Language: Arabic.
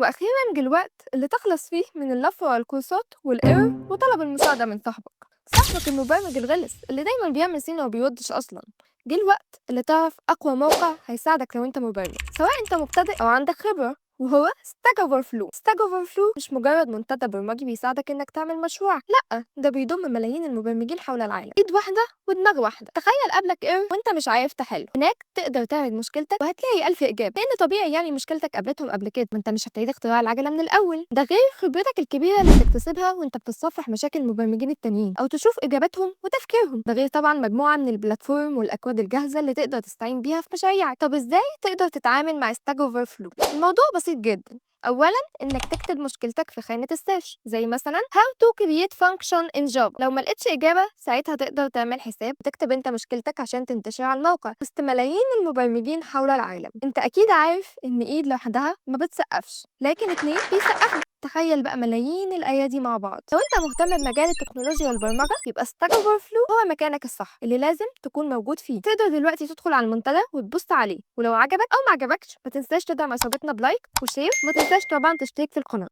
وأخيرا جه الوقت اللي تخلص فيه من اللف ورا الكورسات والإيرور وطلب المساعدة من صاحبك المبرمج الغلس اللي دايما بيعمل سين ومبيردش أصلا. جه الوقت اللي تعرف أقوى موقع هيساعدك لو أنت مبرمج، سواء أنت مبتدئ أو عندك خبرة، وهو ستاك اوفر فلو. ستاك اوفر فلو مش مجرد منتدى برمجي بيساعدك انك تعمل مشروع، لا ده بيضم ملايين المبرمجين حول العالم، ايد واحده ودماغ واحده. تخيل قابلك ايرور وانت مش عارف تحله، هناك تقدر تعرض مشكلتك وهتلاقي الف اجابه، لان طبيعي يعني مشكلتك قابلتهم قبل كده، ما انت مش هتعيد اختراع العجله من الاول. ده غير خبرتك الكبيره اللي بتكتسبها وانت بتتصفح مشاكل المبرمجين التانيين او تشوف اجاباتهم وتفكيرهم. ده غير طبعا مجموعه من البلاتفورم والاكواد الجاهزه اللي تقدر تستعين بيها في مشاريعك. طب ازاي تقدر تتعامل مع ستاك اوفر فلو؟ الموضوع بسيط جدا. اولا انك تكتب مشكلتك في خانه السيرش، زي مثلا how to create function in Java. لو ما لقيتش اجابه ساعتها تقدر تعمل حساب وتكتب انت مشكلتك عشان تنتشر على الموقع وسط ملايين المبرمجين حول العالم. انت اكيد عارف ان ايد لوحدها ما بتسقفش، لكن اتنين بيسقفوا. تخيل بقى ملايين الايادي مع بعض. لو انت مهتم بمجال التكنولوجيا والبرمجه يبقى ستاك اوفر فلو هو مكانك الصح اللي لازم تكون موجود فيه. تقدر دلوقتي تدخل على المنتدى وتبص عليه، ولو عجبك او ما عجبكش ما تنساش تدعم عصابتنا بلايك وشير، وما تنساش طبعا تشترك في القناه.